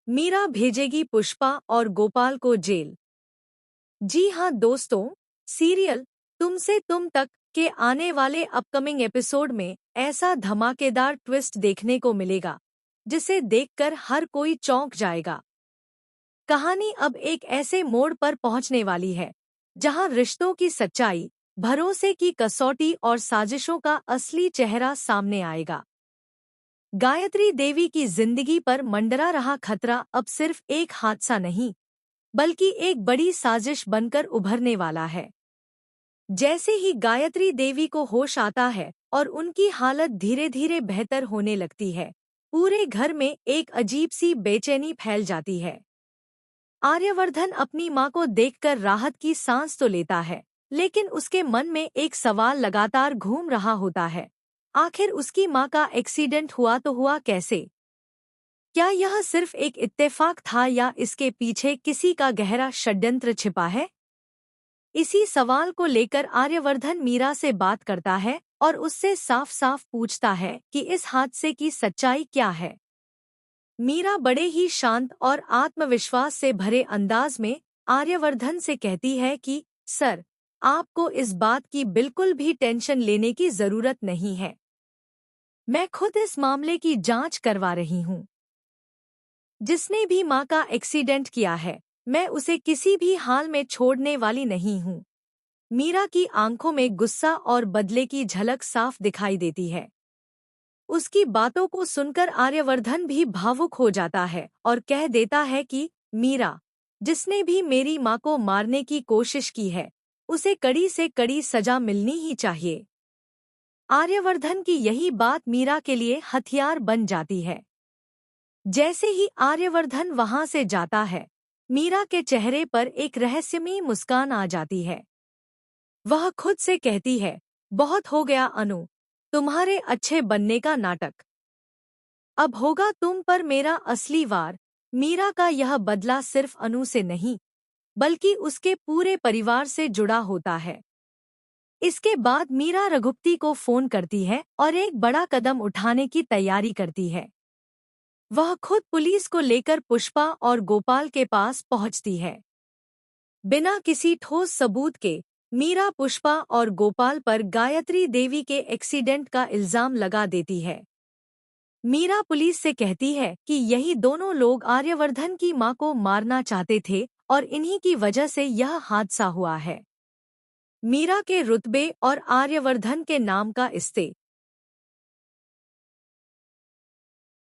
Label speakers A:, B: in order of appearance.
A: मीरा भेजेगी पुष्पा और गोपाल को जेल। जी हाँ दोस्तों, सीरियल तुमसे तुम तक के आने वाले अपकमिंग एपिसोड में ऐसा धमाकेदार ट्विस्ट देखने को मिलेगा जिसे देखकर हर कोई चौंक जाएगा। कहानी अब एक ऐसे मोड़ पर पहुंचने वाली है जहां रिश्तों की सच्चाई, भरोसे की कसौटी और साजिशों का असली चेहरा सामने आएगा। गायत्री देवी की जिंदगी पर मंडरा रहा खतरा अब सिर्फ एक हादसा नहीं, बल्कि एक बड़ी साजिश बनकर उभरने वाला है। जैसे ही गायत्री देवी को होश आता है और उनकी हालत धीरे धीरे बेहतर होने लगती है, पूरे घर में एक अजीब सी बेचैनी फैल जाती है। आर्यवर्धन अपनी मां को देखकर राहत की सांस तो लेता है, लेकिन उसके मन में एक सवाल लगातार घूम रहा होता है। आखिर उसकी मां का एक्सीडेंट हुआ तो हुआ कैसे? क्या यह सिर्फ एक इत्तेफाक था या इसके पीछे किसी का गहरा षड्यंत्र छिपा है? इसी सवाल को लेकर आर्यवर्धन मीरा से बात करता है और उससे साफ साफ पूछता है कि इस हादसे की सच्चाई क्या है। मीरा बड़े ही शांत और आत्मविश्वास से भरे अंदाज में आर्यवर्धन से कहती है कि सर, आपको इस बात की बिल्कुल भी टेंशन लेने की जरूरत नहीं है। मैं खुद इस मामले की जांच करवा रही हूँ। जिसने भी माँ का एक्सीडेंट किया है, मैं उसे किसी भी हाल में छोड़ने वाली नहीं हूँ। मीरा की आंखों में गुस्सा और बदले की झलक साफ दिखाई देती है। उसकी बातों को सुनकर आर्यवर्धन भी भावुक हो जाता है और कह देता है कि मीरा, जिसने भी मेरी माँ को मारने की कोशिश की है, उसे कड़ी से कड़ी सजा मिलनी ही चाहिए। आर्यवर्धन की यही बात मीरा के लिए हथियार बन जाती है। जैसे ही आर्यवर्धन वहां से जाता है, मीरा के चेहरे पर एक रहस्यमयी मुस्कान आ जाती है। वह खुद से कहती है, बहुत हो गया अनु, तुम्हारे अच्छे बनने का नाटक। अब होगा तुम पर मेरा असली वार। मीरा का यह बदला सिर्फ अनु से नहीं, बल्कि उसके पूरे परिवार से जुड़ा होता है। इसके बाद मीरा रघुपति को फोन करती है और एक बड़ा कदम उठाने की तैयारी करती है। वह खुद पुलिस को लेकर पुष्पा और गोपाल के पास पहुंचती है। बिना किसी ठोस सबूत के मीरा पुष्पा और गोपाल पर गायत्री देवी के एक्सीडेंट का इल्जाम लगा देती है। मीरा पुलिस से कहती है कि यही दोनों लोग आर्यवर्धन की मां को मारना चाहते थे और इन्हीं की वजह से यह हादसा हुआ है। मीरा के रुतबे और आर्यवर्धन के नाम का इस्ते